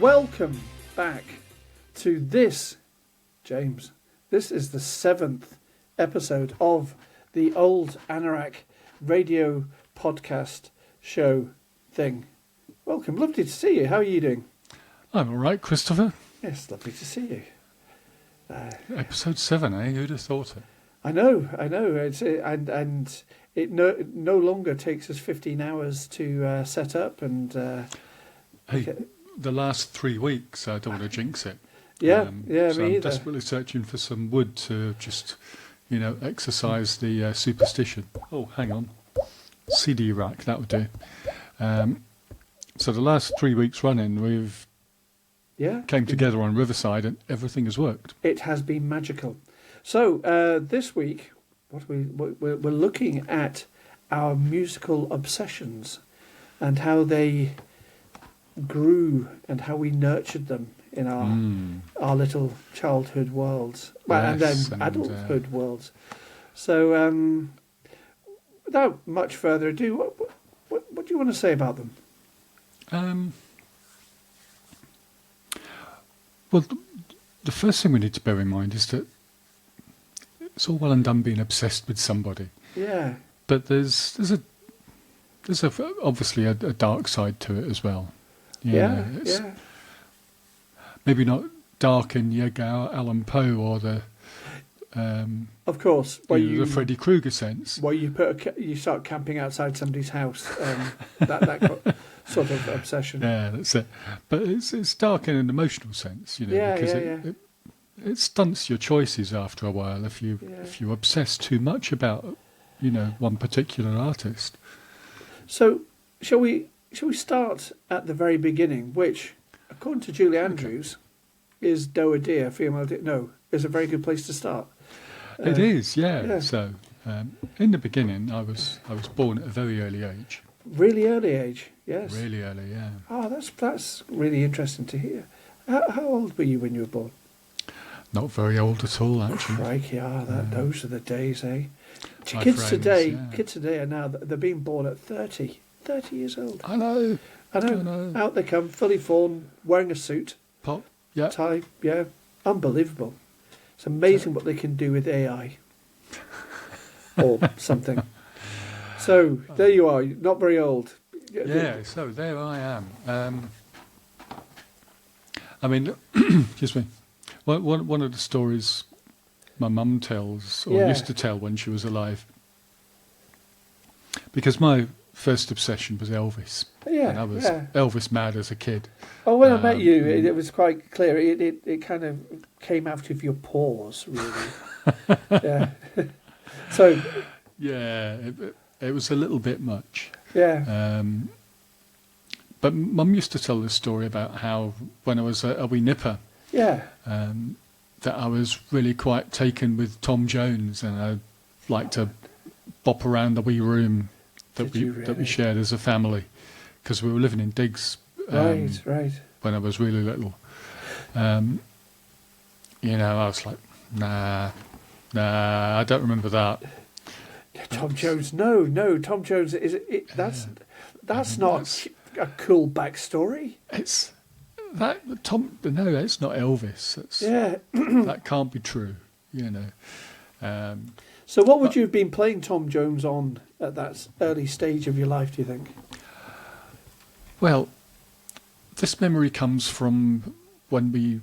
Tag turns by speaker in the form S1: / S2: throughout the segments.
S1: welcome back to this, James. This is the 7th episode of the old Anorak radio podcast show thing. Welcome, lovely to see you. How are you doing?
S2: I'm all right, Christopher.
S1: Yes, lovely to see you.
S2: Episode 7, eh? Who'd have thought it?
S1: I know. It's and it no longer takes us 15 hours to set up and.
S2: Hey, the last 3 weeks, I don't want to jinx it.
S1: Yeah,
S2: so
S1: me
S2: I'm
S1: either.
S2: desperately searching for some wood to just, exercise the superstition. Oh, hang on. CD rack, that would do. So the last 3 weeks running, we've came together on Riverside and everything has worked.
S1: It has been magical. So this week, we're looking at our musical obsessions and how they grew and how we nurtured them in our little childhood worlds, and then adulthood worlds. So without much further ado, what do you want to say about them?
S2: Well, the first thing we need to bear in mind is that it's all well and done being obsessed with somebody.
S1: Yeah.
S2: But there's obviously a dark side to it as well.
S1: Yeah.
S2: Maybe not dark in Edgar Allan Poe or the
S1: of course,
S2: the Freddy Krueger sense.
S1: Where you start camping outside somebody's house, that sort of obsession.
S2: Yeah, that's it. But it's dark in an emotional sense, because it stunts your choices after a while if you obsess too much about one particular artist.
S1: So shall we start at the very beginning, which, according to Julie Andrews, is Doe a Deer, female deer? No, is a very good place to start.
S2: It is, yeah. So, in the beginning, I was born at a very early age.
S1: Really early age, yes.
S2: Really early, yeah.
S1: Oh, that's really interesting to hear. How old were you when you were born?
S2: Not very old at all, actually.
S1: Crikey, those are the days, eh? Kids today are now, they're being born at 30 years old.
S2: I know.
S1: Out they come, fully formed, wearing a suit.
S2: Pop, yeah.
S1: Tie, yeah. Unbelievable. It's amazing what they can do with AI. Or something. So, there you are, not very old.
S2: Yeah, so there I am. Excuse me. One of the stories my mum tells, or used to tell when she was alive, because my first obsession was Elvis.
S1: Yeah,
S2: and I was Elvis mad as a kid.
S1: Oh, when I met you, it was quite clear. It kind of came out of your pores, really. Yeah. So.
S2: Yeah, it was a little bit much.
S1: Yeah.
S2: But Mum used to tell this story about how when I was a wee nipper, that I was really quite taken with Tom Jones, and I'd like to bop around the wee room that we shared as a family, because we were living in digs.
S1: Right.
S2: When I was really little, I was like, nah, I don't remember that.
S1: Tom Jones, no, Tom Jones that's not a cool backstory.
S2: It's that Tom. No, it's not Elvis. That can't be true.
S1: So, what would you have been playing Tom Jones on at that early stage of your life, do you think?
S2: Well, this memory comes from when we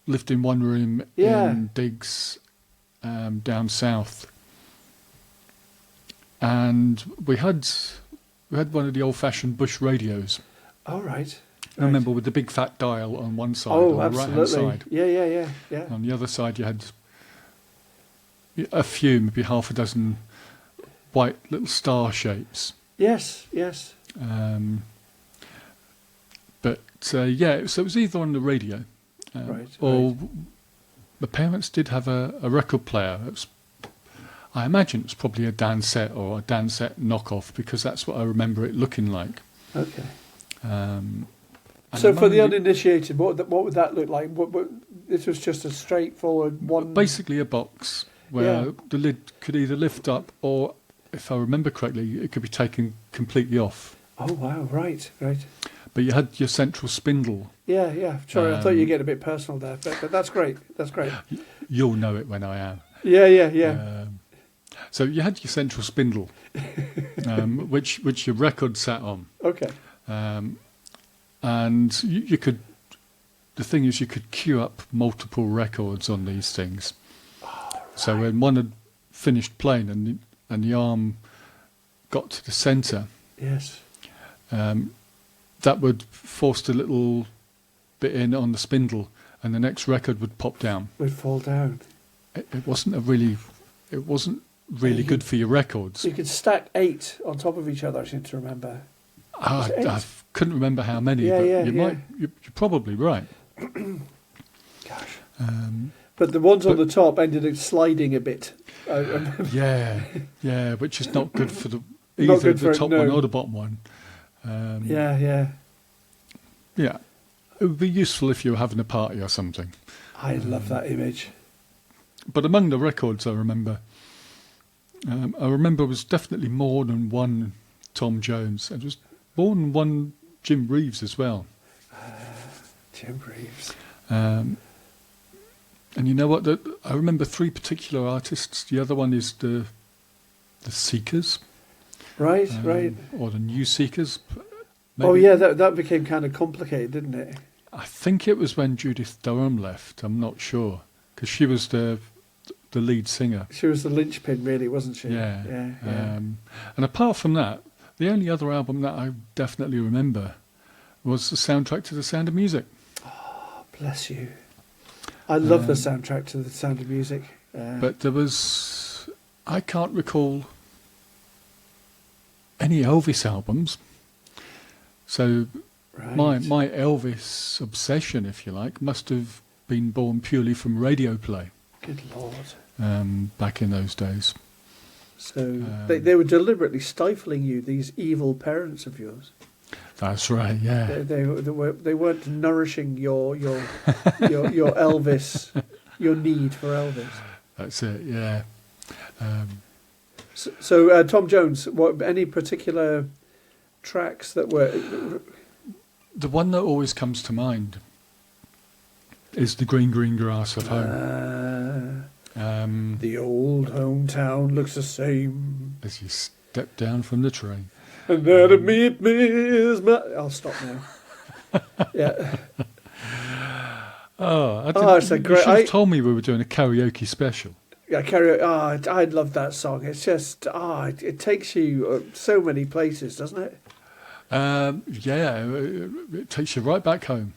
S2: lived in one room in digs down south, and we had one of the old-fashioned bush radios.
S1: Oh, right.
S2: I remember with the big fat dial on one side,
S1: on
S2: the right-hand side.
S1: Yeah.
S2: On the other side, you had a few, maybe half a dozen white little star shapes.
S1: Yes.
S2: So it was either on the radio, or my parents did have a record player. I imagine it was probably a Dansette or a Dansette knockoff, because that's what I remember it looking like.
S1: Okay.
S2: And
S1: So for the uninitiated, what would that look like? This was just a straightforward one...
S2: Basically a box where the lid could either lift up or, if I remember correctly, it could be taken completely off.
S1: Oh, wow, right.
S2: but you had your central spindle.
S1: Yeah. Sorry, I thought you were getting a bit personal there, but that's great. That's great.
S2: You'll know it when I am.
S1: Yeah.
S2: So you had your central spindle, which your record sat on.
S1: Okay.
S2: And you could. The thing is, you could queue up multiple records on these things.
S1: Oh, right.
S2: So when one had finished playing and the arm got to the centre,
S1: yes,
S2: that would force a little bit in on the spindle, and the next record would pop down.
S1: Would fall down.
S2: It wasn't really good for your records.
S1: You could stack 8 on top of each other. I seem to remember.
S2: I couldn't remember how many, but you're probably right.
S1: Gosh. But the ones on the top ended up sliding a bit.
S2: Yeah, which is not good for either the top one or the bottom one.
S1: Yeah.
S2: It would be useful if you were having a party or something.
S1: I love that image.
S2: But among the records I remember was definitely more than one Tom Jones. It was more than one Jim Reeves as well.
S1: Jim Reeves.
S2: And you know what? I remember 3 particular artists. The other one is the Seekers.
S1: Right.
S2: Or the New Seekers.
S1: Maybe. Oh yeah, that became kind of complicated, didn't it?
S2: I think it was when Judith Durham left. I'm not sure, because she was the lead singer.
S1: She was the linchpin, really, wasn't she?
S2: Yeah. And apart from that, the only other album that I definitely remember was the soundtrack to The Sound of Music.
S1: Oh, bless you. I love the soundtrack to The Sound of Music.
S2: But I can't recall any Elvis albums. So my Elvis obsession, if you like, must have been born purely from radio play.
S1: Good Lord.
S2: Back in those days.
S1: So they were deliberately stifling you, these evil parents of yours.
S2: That's right, yeah.
S1: They weren't nourishing your Elvis, your need for Elvis.
S2: That's it, yeah.
S1: So Tom Jones, any particular tracks that were...
S2: The one that always comes to mind is The Green, Green Grass of Home.
S1: The old hometown looks the same
S2: as you step down from the train.
S1: And there meet me is my... I'll stop now. Yeah.
S2: It's a great... You should have told me we were doing a karaoke special.
S1: Yeah, karaoke. I love that song. It's just... it takes you so many places, doesn't it?
S2: It takes you right back home.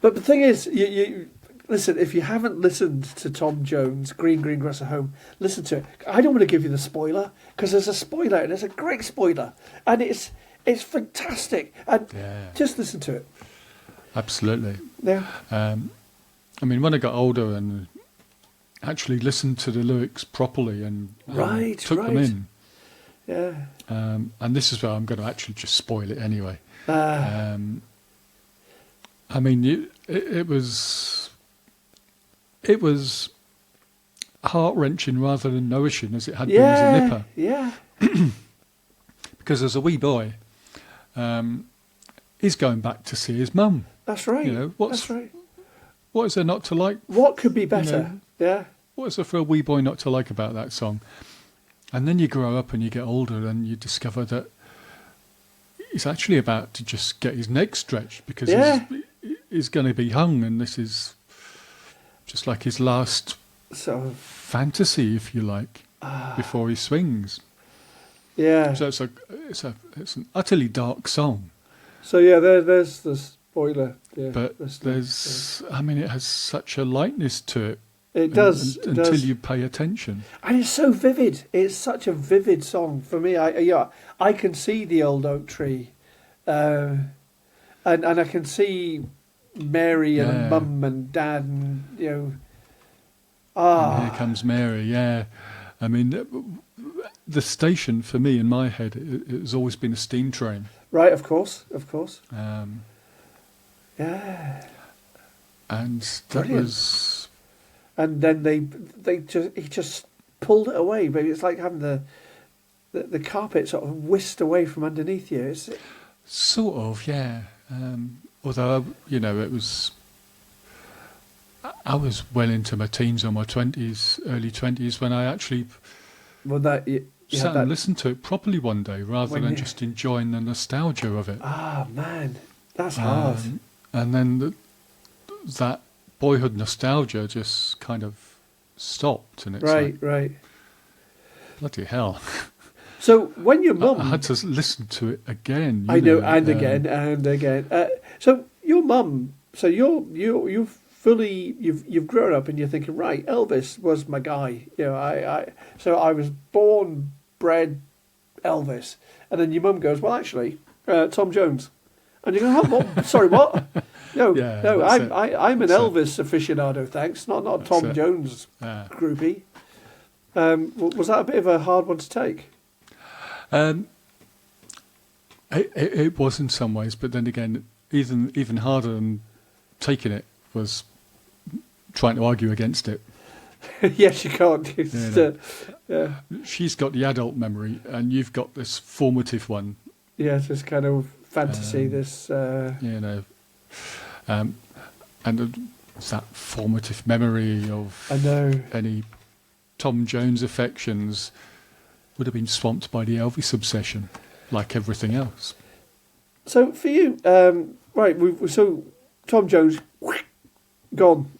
S1: But the thing is, you listen, if you haven't listened to Tom Jones' Green, Green Grass at Home, listen to it. I don't want to give you the spoiler, because there's a spoiler, and it's a great spoiler. And it's fantastic. And just listen to it.
S2: Absolutely.
S1: Yeah.
S2: I mean, when I got older and actually listened to the lyrics properly and took them in.
S1: Yeah.
S2: And this is where I'm going to actually just spoil it anyway. I mean, it was heart-wrenching rather than nourishing, as it had been as a nipper.
S1: Yeah.
S2: Because as a wee boy, he's going back to see his mum.
S1: That's right.
S2: You know,
S1: that's right.
S2: What is there not to like?
S1: What could be better?
S2: You know,
S1: yeah.
S2: What is there for a wee boy not to like about that song? And then you grow up and you get older and you discover that he's actually about to just get his neck stretched because he's going to be hung, and this is just like his last sort of fantasy, if you like, before he swings.
S1: Yeah.
S2: So it's an utterly dark song.
S1: So yeah, there's the spoiler. Yeah,
S2: but I mean, it has such a lightness to it.
S1: It does.
S2: Until you pay attention.
S1: And it's so vivid. It's such a vivid song for me. I can see the old oak tree. And I can see Mary and Mum and Dad and, you know...
S2: And here comes Mary, yeah. I mean, the station for me in my head, it has always been a steam train.
S1: Right, of course.
S2: Yeah. And that was...
S1: And then he just pulled it away. Maybe it's like having the carpet sort of whisked away from underneath you.
S2: Sort of, yeah. Although, I was well into my teens or my 20s, early 20s, when I actually sat and listened to it properly one day, rather than just enjoying the nostalgia of it.
S1: Ah, man, that's hard.
S2: And then that boyhood nostalgia just kind of stopped, and it's
S1: right.
S2: Bloody hell.
S1: So when your mum...
S2: I had to listen to it again.
S1: And again. So your mum... So you've grown up and you're thinking, right, Elvis was my guy. So I was born, bred Elvis. And then your mum goes, well, actually, Tom Jones. And you go, oh, Mum, sorry, what? No, I'm an Elvis aficionado, thanks. Not a Tom Jones groupie. Was that a bit of a hard one to take?
S2: It was in some ways, but then again, even harder than taking it was trying to argue against it.
S1: Yes, you can't.
S2: She's got the adult memory, and you've got this formative one.
S1: Yeah, this kind of fantasy.
S2: And that formative memory of any Tom Jones affections would have been swamped by the Elvis obsession, like everything else.
S1: So for you, so Tom Jones, gone.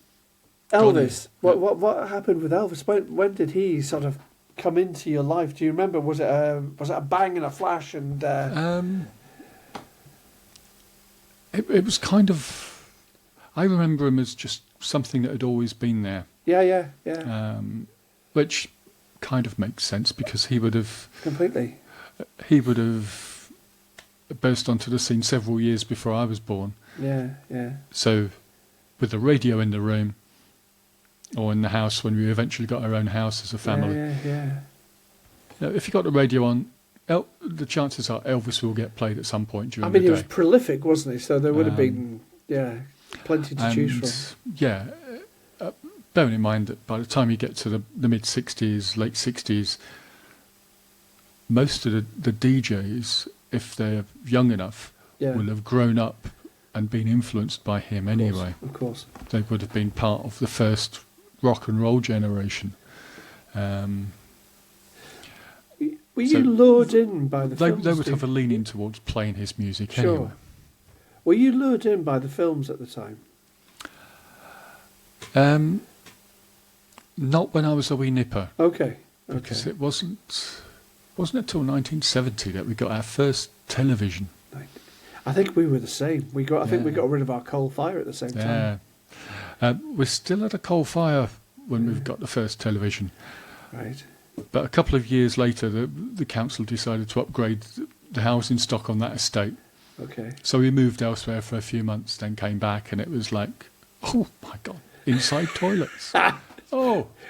S1: Elvis, what happened with Elvis? When did he sort of come into your life? Do you remember? Was it a bang and a flash? And
S2: it was kind of. I remember him as just something that had always been there.
S1: Yeah.
S2: Which kind of makes sense, because he would have
S1: completely.
S2: He would have burst onto the scene several years before I was born.
S1: Yeah.
S2: So, with the radio in the room, or in the house when we eventually got our own house as a family.
S1: Yeah.
S2: If you got the radio on, the chances are Elvis will get played at some point during the day.
S1: He was prolific, wasn't he? So there would have been, plenty to choose from.
S2: Yeah. Bearing in mind that by the time you get to the mid-60s, late 60s, most of the DJs, if they're young enough, will have grown up and been influenced by him anyway.
S1: Of course.
S2: They would have been part of the first rock and roll generation.
S1: Were you lured in by the films?
S2: They would have a leaning towards playing his music anyway.
S1: Were you lured in by the films at the time?
S2: Not when I was a wee nipper.
S1: Okay.
S2: Because it wasn't until 1970 that we got our first television.
S1: I think we were the same. We got rid of our coal fire at the same time.
S2: We're still at a coal fire when we've got the first television.
S1: Right.
S2: But a couple of years later, the council decided to upgrade the housing stock on that estate.
S1: Okay.
S2: So we moved elsewhere for a few months, then came back, and it was like, oh my God, inside toilets.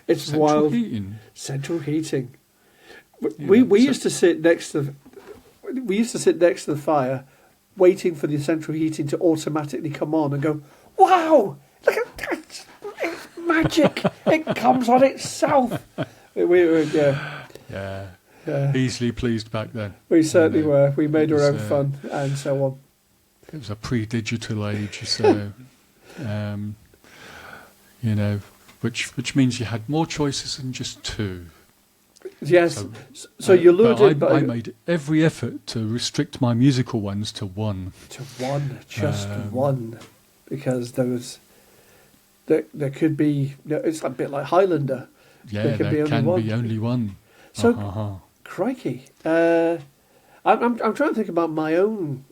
S1: It's
S2: central
S1: wild.
S2: Heating.
S1: Central heating. We used to sit next to the fire, waiting for the central heating to automatically come on and go, wow, look at that, it's magic. It comes on itself.
S2: Easily pleased back then.
S1: We certainly were. We made our own fun and so on.
S2: It was a pre-digital age, so which means you had more choices than just two.
S1: Yes. So you lured in.
S2: I made every effort to restrict my musical ones to one.
S1: Just one, because there could be. It's a bit like Highlander.
S2: Yeah, there can be only one.
S1: So, crikey! I'm trying to think about my own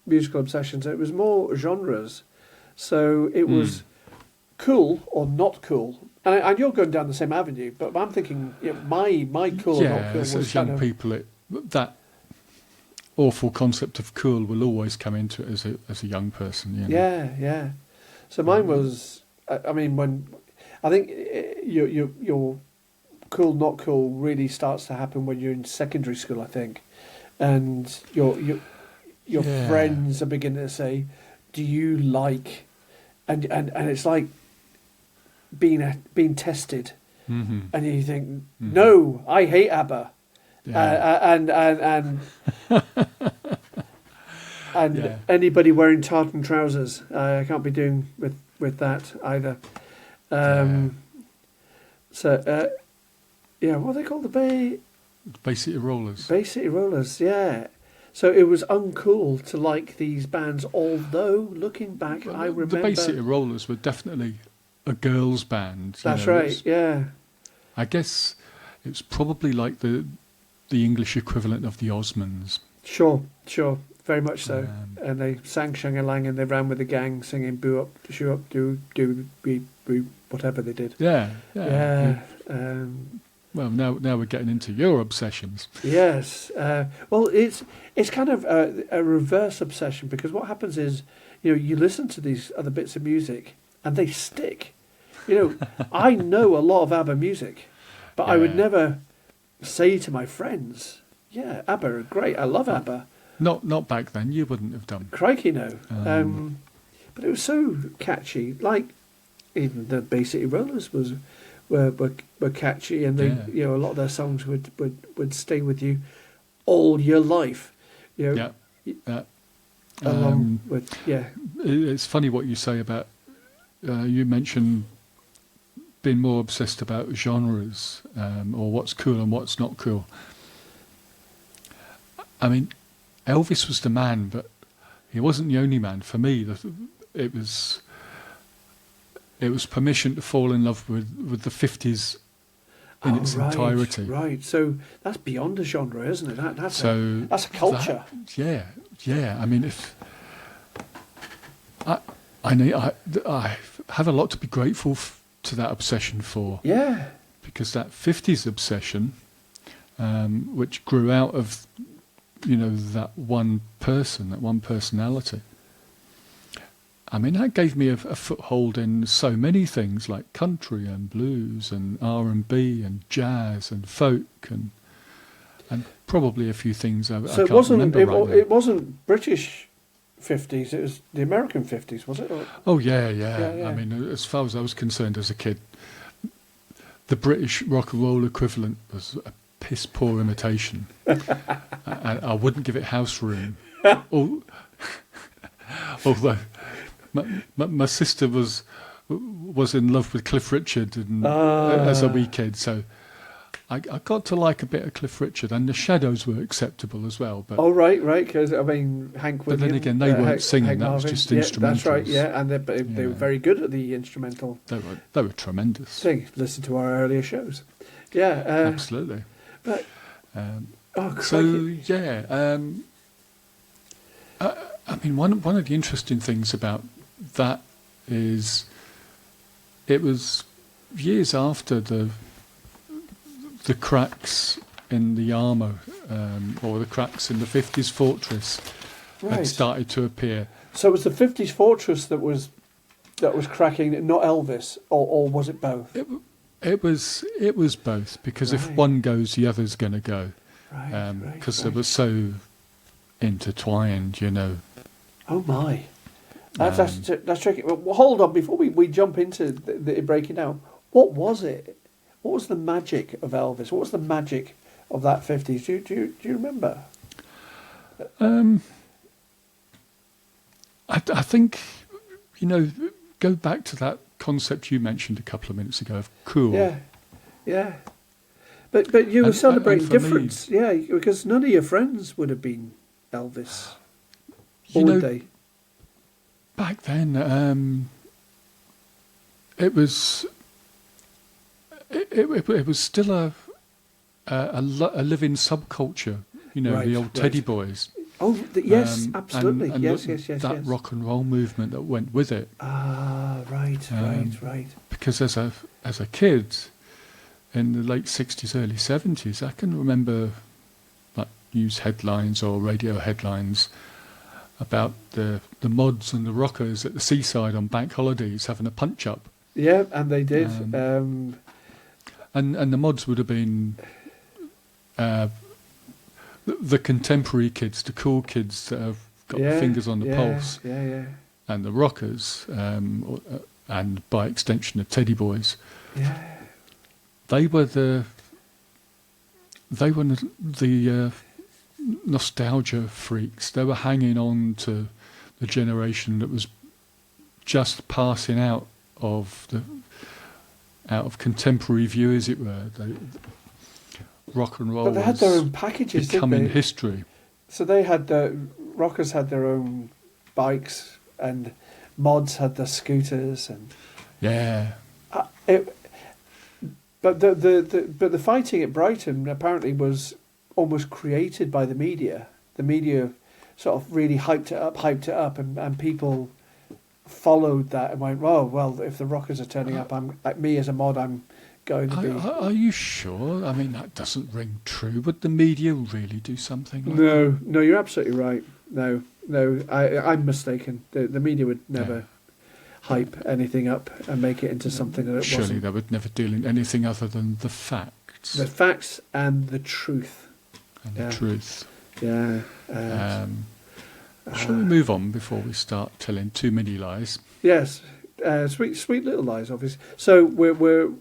S1: musical obsessions. It was more genres, so it was cool or not cool. And you're going down the same avenue, but I'm thinking my cool or not cool was
S2: as young people, that awful concept of cool will always come into it as a young person.
S1: Yeah. So mine was, when I think your cool not cool really starts to happen when you're in secondary school, I think, and your friends are beginning to say, "Do you like?" and it's like being tested, and you think, "No, I hate ABBA," and And anybody wearing tartan trousers, I can't be doing with that either. So, what are they called? The
S2: Bay City Rollers.
S1: Bay City Rollers, yeah. So it was uncool to like these bands, although looking back, I remember...
S2: The Bay City Rollers were definitely a girls' band.
S1: That's right, yeah.
S2: I guess it's probably like the English equivalent of the Osmonds.
S1: Sure, very much so. And they sang Shang-a-Lang and they ran with the gang singing boo up, shoo up, do, bee, boo, whatever they did.
S2: Yeah.
S1: Well,
S2: now we're getting into your obsessions.
S1: Yes. Well, it's kind of a reverse obsession, because what happens is, you listen to these other bits of music and they stick. I know a lot of ABBA music, but I would never say to my friends, "Yeah, ABBA are great. I love ABBA."
S2: Not back then. You wouldn't have done.
S1: Crikey, no. But it was so catchy. Like even the Bay City Rollers were catchy, and they a lot of their songs would stay with you all your life. Along with
S2: It's funny what you say about. You mentioned being more obsessed about genres, or what's cool and what's not cool. I mean, Elvis was the man, but he wasn't the only man. For me, it was permission to fall in love with the 50s in its entirety.
S1: Right, so that's beyond a genre, isn't it? That's a culture.
S2: I mean, I have a lot to be grateful to that obsession for.
S1: Yeah.
S2: Because that 50s obsession, which grew out of, that one person, that one personality. I mean, that gave me a foothold in so many things like country and blues and R&B and jazz and folk and probably a few things I can't remember right now.
S1: It wasn't British 50s, it was the American 50s, was it?
S2: Oh, yeah. I mean, as far as I was concerned as a kid, the British rock and roll equivalent was a piss-poor imitation. I wouldn't give it house room. Although my sister was in love with Cliff Richard as a wee kid, so I got to like a bit of Cliff Richard, and the Shadows were acceptable as well. But
S1: right, because I mean Hank Williams.
S2: But then again, they weren't singing; that was just instrumentals.
S1: That's right, and they were very good at the instrumental.
S2: They were tremendous.
S1: Listen to our earlier shows. Yeah,
S2: absolutely.
S1: But
S2: I mean, one of the interesting things about that is it was years after the cracks in the armour, or the cracks in the 50s fortress had started to appear.
S1: So it was the 50s fortress that was cracking, not Elvis, or was it both?
S2: It was both, because if one goes, the other's going to go, because they were so intertwined,
S1: Oh my, that's tricky. Well, hold on, before we jump into the breaking down, what was it? What was the magic of Elvis? What was the magic of that 50s? Do you remember?
S2: I think, go back to that concept you mentioned a couple of minutes ago of cool.
S1: Yeah. But you were celebrating difference, because none of your friends would have been Elvis, would they?
S2: Back then, it was still a living subculture. The old Teddy Boys.
S1: Oh, yes, absolutely.
S2: And
S1: yes.
S2: That rock and roll movement that went with it.
S1: Right.
S2: Because as a kid in the late 60s, early 70s, I can remember like news headlines or radio headlines about the mods and the rockers at the seaside on bank holidays having a punch up.
S1: Yeah, and they did.
S2: And the mods would have been the contemporary kids, the cool kids that have got fingers on the pulse.
S1: Yeah.
S2: And the rockers, and by extension the Teddy Boys.
S1: Yeah.
S2: They were the nostalgia freaks. They were hanging on to the generation that was just passing out of contemporary view, as it were. Rock and roll.
S1: But they had their own packages,
S2: becoming
S1: didn't they?
S2: history.
S1: So they had rockers had their own bikes, and mods had their scooters, and but the fighting at Brighton apparently was almost created by the media. The media sort of really hyped it up, and people followed that and went, "Oh well, if the rockers are turning up, I'm like me as a mod, I'm going to be."
S2: Are you sure? I mean, that doesn't ring true. Would the media really do something like
S1: that? No, you're absolutely right. No, I'm mistaken. The media would never hype anything up and make it into something that it wasn't.
S2: Surely they would never deal in anything other than the facts.
S1: The facts and the truth.
S2: And the truth.
S1: Yeah.
S2: Shall we move on before we start telling too many lies?
S1: Yes, sweet little lies, obviously. So we're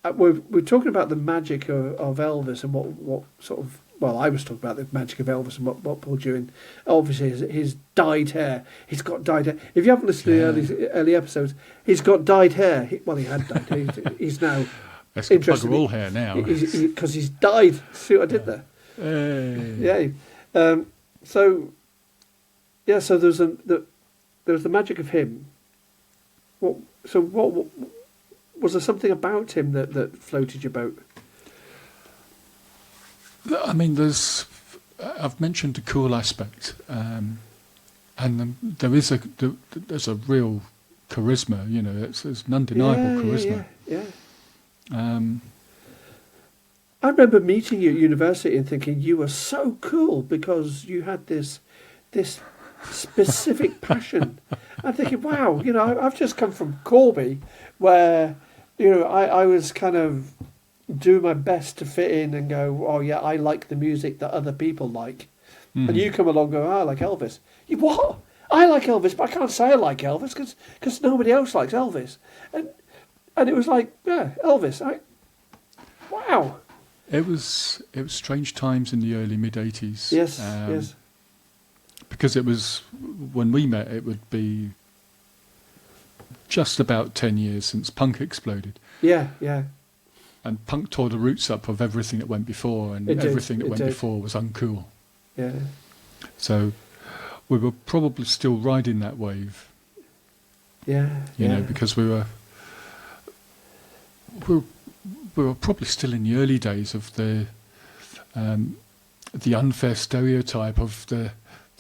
S1: talking about the magic of Elvis and what sort of. Well, I was talking about the magic of Elvis and what pulled you in. Obviously, his dyed hair. He's got dyed hair. If you haven't listened to the early episodes, he's got dyed hair. He had dyed hair. He's now
S2: interested. Bugger all hair now.
S1: Because he's dyed. See what I did there?
S2: Hey.
S1: Yeah. So there's the magic of him. What was there something about him that floated your boat?
S2: I mean, I've mentioned the cool aspect, and there's a real charisma. You know, it's an undeniable charisma.
S1: Yeah. I remember meeting you at university and thinking you were so cool because you had this specific passion. I'm thinking, wow, you know, I've just come from Corby, where, you know, I was kind of do my best to fit in and go, oh yeah, I like the music that other people like. And you come along and go, I like Elvis. You what? I like Elvis, but I can't say I like Elvis because nobody else likes Elvis. And it was like, yeah, Elvis. Wow.
S2: It was strange times in the early mid-'80s.
S1: Yes, yes.
S2: Because it was, when we met, it would be just about 10 years since punk exploded.
S1: Yeah.
S2: And punk tore the roots up of everything that went before, and everything that went before was uncool.
S1: Yeah.
S2: So we were probably still riding that wave.
S1: Yeah.
S2: You know, because we were probably still in the early days of the unfair stereotype of the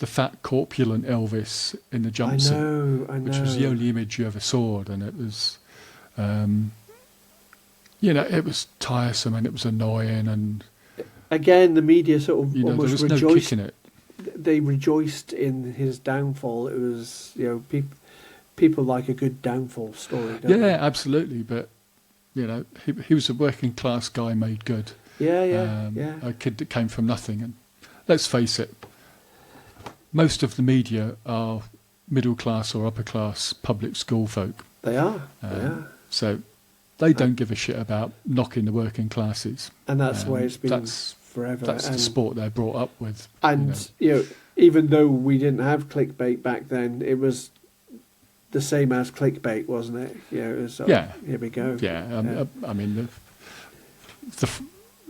S2: fat corpulent Elvis in the jumpsuit.
S1: I know.
S2: Which was the only image you ever saw, and it was. You know, it was tiresome and it was annoying, and
S1: again, the media sort of
S2: there
S1: almost
S2: was
S1: rejoiced.
S2: No kick in it.
S1: They rejoiced in his downfall. It was, you know, people like a good downfall story. Don't they?
S2: Absolutely. But you know, he was a working class guy made good.
S1: Yeah.
S2: A kid that came from nothing, and let's face it, most of the media are middle class or upper class public school folk.
S1: They are.
S2: So. They don't give a shit about knocking the working classes.
S1: And that's the way it's been forever.
S2: That's the sport they're brought up with.
S1: And, you know, even though we didn't have clickbait back then, it was the same as clickbait, wasn't it? You know, it was here we go.
S2: Yeah, I mean,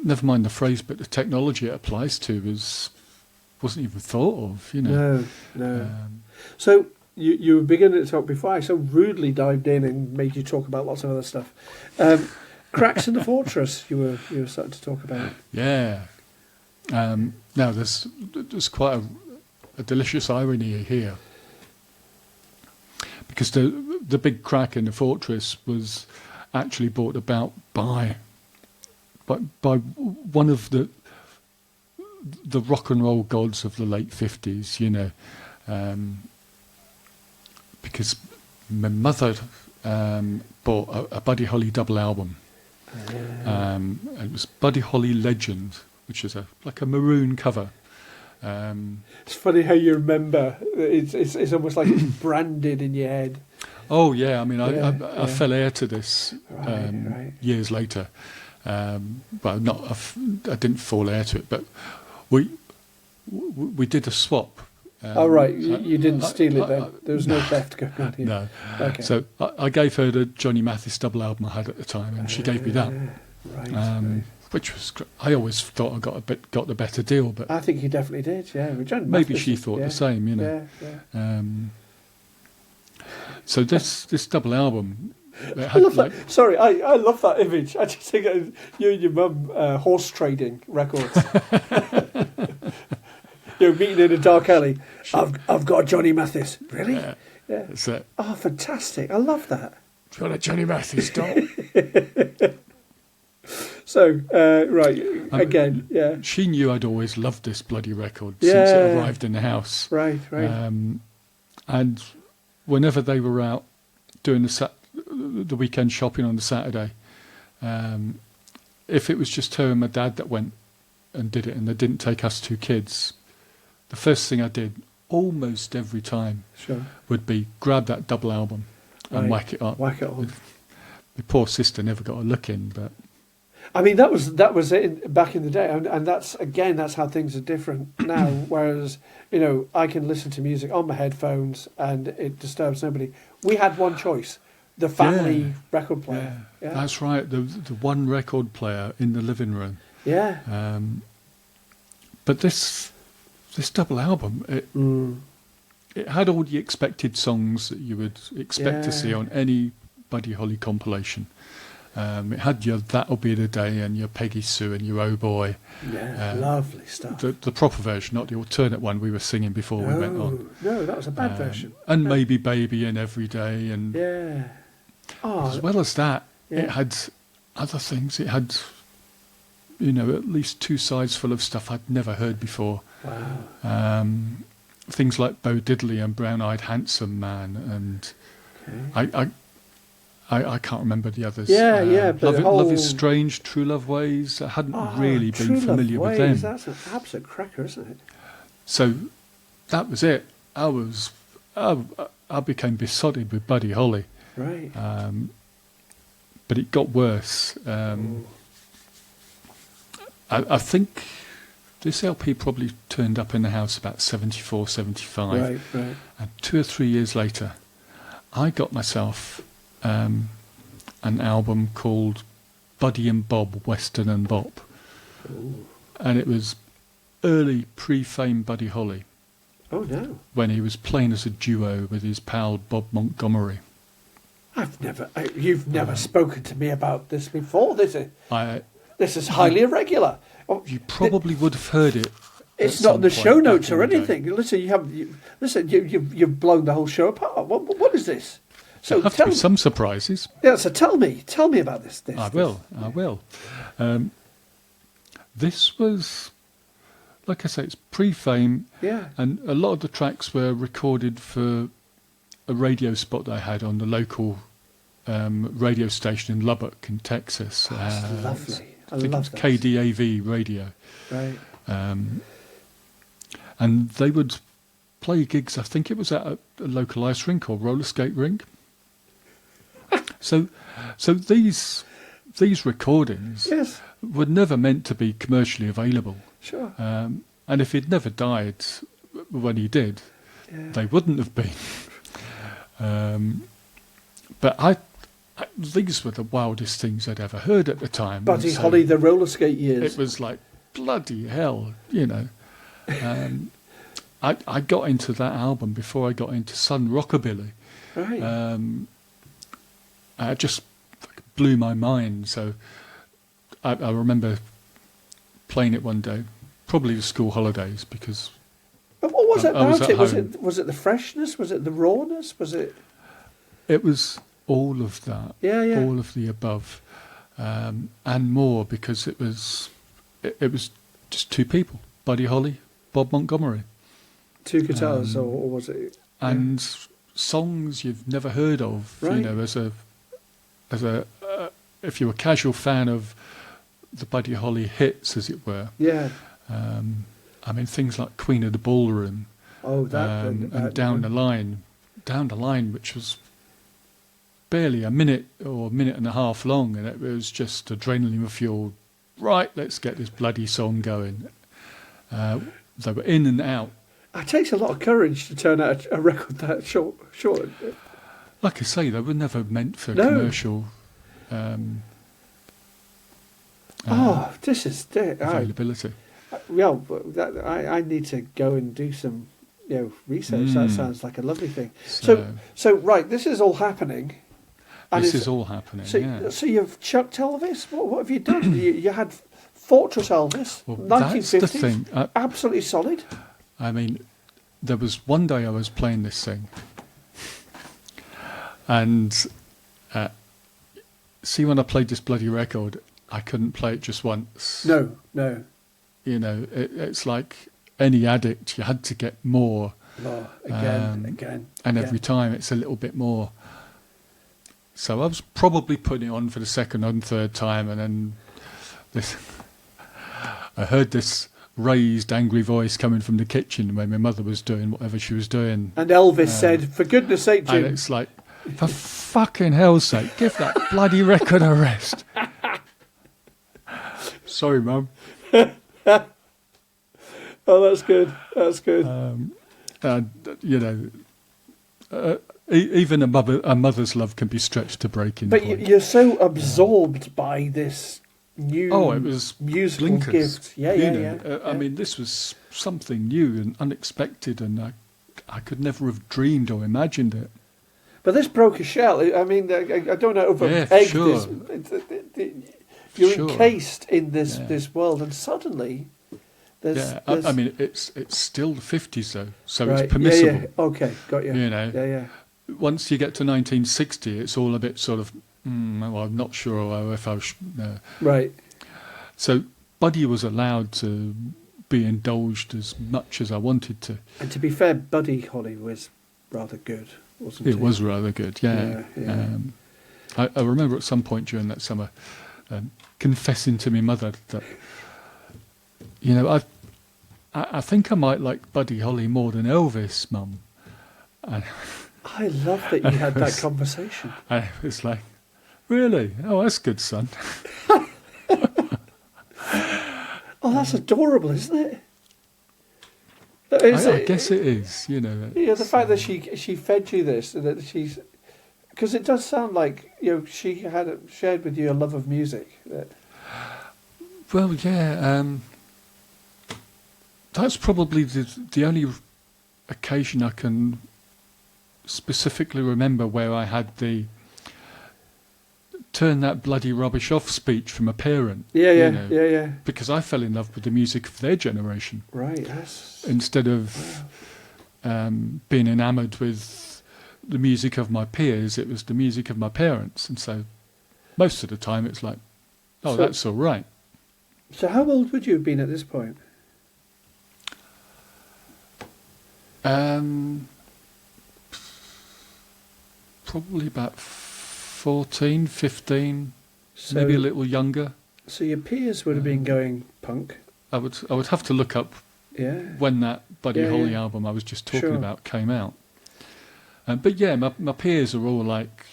S2: never mind the phrase, but the technology it applies to wasn't even thought of, you know.
S1: No. So... You were beginning to talk before I so rudely dived in and made you talk about lots of other stuff. Cracks in the Fortress, you were starting to talk about.
S2: Yeah. Now there's quite a delicious irony here, because the big crack in the Fortress was actually brought about by one of the rock and roll gods of the late 50s, you know. Because my mother bought a Buddy Holly double album. It was Buddy Holly Legend, which is like a maroon cover.
S1: It's funny how you remember. It's almost like it's branded in your head.
S2: Oh yeah, I mean I fell heir to this years later. Well, I didn't fall heir to it, but we did a swap.
S1: Oh, right. You didn't steal it then? There was no theft going on here?
S2: No.
S1: Okay.
S2: So I gave her the Johnny Mathis double album I had at the time, and she gave me that.
S1: Right.
S2: Which was great. I always thought I got the better deal, but
S1: I think you definitely did, yeah.
S2: Maybe she thought the same, you know.
S1: Yeah.
S2: So this double album...
S1: I love that. Sorry, I love that image. I just think you and your mum horse trading records. You're meeting in a dark alley. I've got a Johnny Mathis. Really?
S2: Yeah. That's it.
S1: Oh, fantastic! I love that.
S2: You've got a Johnny Mathis doll.
S1: So again, yeah.
S2: She knew I'd always loved this bloody record since it arrived in the house.
S1: Right.
S2: And whenever they were out doing the weekend shopping on the Saturday, if it was just her and my dad that went and did it, and they didn't take us two kids, the first thing I did almost every time would be grab that double album and whack it up.
S1: Whack it on.
S2: My poor sister never got a look in, but
S1: I mean that was it back in the day, and that's how things are different now. Whereas I can listen to music on my headphones and it disturbs nobody. We had one choice. The family record player.
S2: Yeah. That's right. The one record player in the living room.
S1: Yeah.
S2: But this double album, it had all the expected songs that you would expect to see on any Buddy Holly compilation. It had your That'll Be the Day and your Peggy Sue and your Oh Boy.
S1: Yeah, lovely stuff.
S2: The proper version, not the alternate one we were singing before we went on.
S1: No, that was a bad version.
S2: And Maybe Baby and Every Day. And as well as that, it had other things. It had, at least two sides full of stuff I'd never heard before.
S1: Wow.
S2: Things like Bo Diddley and Brown Eyed Handsome Man. And I can't remember the others.
S1: But
S2: Love is Strange, True Love Ways. I hadn't really been familiar with them.
S1: That's an absolute cracker, isn't it?
S2: So that was it. I became besotted with Buddy Holly.
S1: Right.
S2: But it got worse. I think this LP probably turned up in the house about 74, 75.
S1: Right.
S2: And 2 or 3 years later, I got myself an album called Buddy and Bob, Western and Bop.
S1: Ooh.
S2: And it was early pre-fame Buddy Holly.
S1: Oh, no.
S2: When he was playing as a duo with his pal Bob Montgomery.
S1: You've never spoken to me about this before. This is highly irregular.
S2: You probably would have heard it.
S1: It's not in the show notes or anything. Listen, you've blown the whole show apart. What is this?
S2: So there have to be some surprises.
S1: Yeah. So tell me about this.
S2: I will. This was, like I say, it's pre-fame.
S1: Yeah.
S2: And a lot of the tracks were recorded for a radio spot that I had on the local radio station in Lubbock in Texas.
S1: Oh, that's lovely. I
S2: think
S1: love
S2: it was
S1: that.
S2: KDAV radio.
S1: Right.
S2: And they would play gigs, I think it was at a local ice rink or roller skate rink. So these recordings were never meant to be commercially available.
S1: Sure.
S2: And if he'd never died when he did, they wouldn't have been. But these were the wildest things I'd ever heard at the time.
S1: Buddy Holly, the roller skate years.
S2: It was like, bloody hell, I got into that album before I got into Sun Rockabilly.
S1: Right.
S2: It just blew my mind. So I remember playing it one day, probably the school holidays, because...
S1: But what was it about it?
S2: Home.
S1: Was it the freshness? Was it the rawness? Was it...
S2: It was all of that.
S1: Yeah.
S2: All of the above. And more, because it was just two people. Buddy Holly, Bob Montgomery.
S1: Two guitars, or was it?
S2: And songs you've never heard of,
S1: right.
S2: As a if you're a casual fan of the Buddy Holly hits, as it were.
S1: Yeah.
S2: I mean, things like Queen of the Ballroom.
S1: Oh, that.
S2: And Down the Line, which was barely a minute or a minute and a half long, and it was just adrenaline fueled. Right, let's get this bloody song going. they were in and out.
S1: It takes a lot of courage to turn out a record that short.
S2: Like I say, they were never meant for commercial
S1: this is
S2: availability.
S1: I need to go and do some research. That sounds like a lovely thing. So right, this is all happening.
S2: This is all happening.
S1: So you've chucked Elvis. What have you done? you had Fortress Elvis, 1950s. That's the thing. Absolutely solid.
S2: I mean, there was one day I was playing this thing, and see, when I played this bloody record, I couldn't play it just once.
S1: No.
S2: You know, it's like any addict. You had to get more.
S1: Again.
S2: And every time it's a little bit more. So I was probably putting it on for the second and third time, and then I heard this raised, angry voice coming from the kitchen when my mother was doing whatever she was doing.
S1: And Elvis said, "For goodness sake, Jim."
S2: And it's like, for fucking hell's sake, give that bloody record a rest. Sorry, Mum.
S1: Oh, that's good. That's good.
S2: Even a mother's love can be stretched to breaking point.
S1: But you're so absorbed by this new
S2: it was
S1: musical
S2: blinkers.
S1: gift. Yeah.
S2: I mean, this was something new and unexpected, and I could never have dreamed or imagined it.
S1: But this broke a shell. I mean, I don't know over egg this. You're encased in this world, and suddenly there's.
S2: I mean, it's still the 50s though, so it's permissible.
S1: Yeah. Okay, got you.
S2: You know.
S1: Yeah.
S2: Once you get to 1960, it's all a bit sort of. Well, I'm not sure if I.
S1: Right.
S2: So Buddy was allowed to be indulged as much as I wanted to.
S1: And to be fair, Buddy Holly was rather good, wasn't it?
S2: It was rather good, yeah. I remember at some point during that summer confessing to my mother that, I think I might like Buddy Holly more than Elvis, Mum.
S1: I love that you had that conversation.
S2: I was like, really? Oh, that's good, son.
S1: Oh, that's adorable, isn't it?
S2: I guess it is,
S1: the fact that she fed you this, and that she's... Because it does sound like, she had shared with you a love of music.
S2: Well, yeah. That's probably the only occasion I can specifically remember where I had the turn that bloody rubbish off speech from a parent.
S1: Yeah.
S2: Because I fell in love with the music of their generation.
S1: Right.
S2: Instead of being enamoured with the music of my peers, it was the music of my parents. And so most of the time it's like, that's all right.
S1: So how old would you have been at this point?
S2: Probably about 14, 15, maybe a little younger.
S1: So your peers would have been going punk.
S2: I would have to look up when that Buddy Holly album I was just talking about came out. But yeah, my peers are all like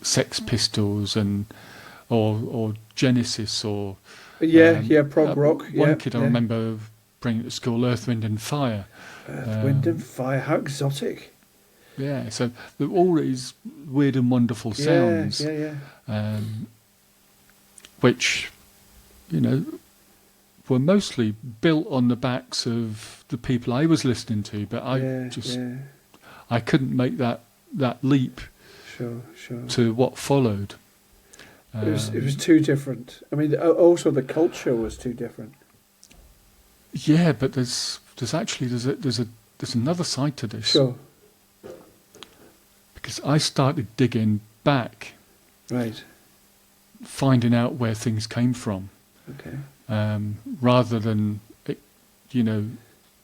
S2: Sex Pistols or Genesis or
S1: prog rock.
S2: One kid I remember bringing to school, Earth, Wind and Fire.
S1: Earth, Wind and Fire, how exotic!
S2: Yeah, so there are all these weird and wonderful sounds, which were mostly built on the backs of the people I was listening to, but I couldn't make that leap to what followed.
S1: It was too different. I mean, also the culture was too different.
S2: Yeah, but there's another side to this.
S1: Sure.
S2: Because I started digging back,
S1: right,
S2: finding out where things came from.
S1: Okay.
S2: Rather than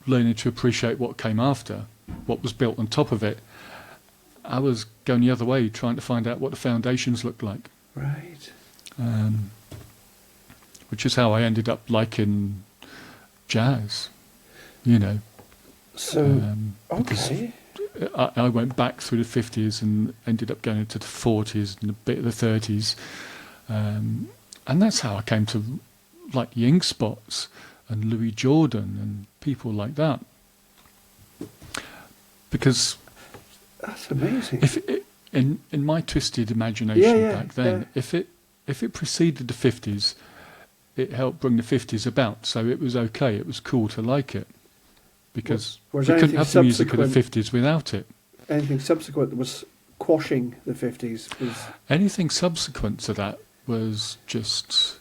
S2: learning to appreciate what came after, what was built on top of it. I was going the other way, trying to find out what the foundations looked like.
S1: Right.
S2: Which is how I ended up liking jazz,
S1: So, okay.
S2: I went back through the 50s and ended up going into the 40s and a bit of the 30s. And that's how I came to like the Ink Spots and Louis Jordan and people like that. Because
S1: that's amazing.
S2: In my twisted imagination back then, if it preceded the 50s, it helped bring the 50s about. So it was okay. It was cool to like it because we couldn't have the music of the 50s without it.
S1: Anything subsequent that was quashing the 50s was...
S2: Anything subsequent to that was just...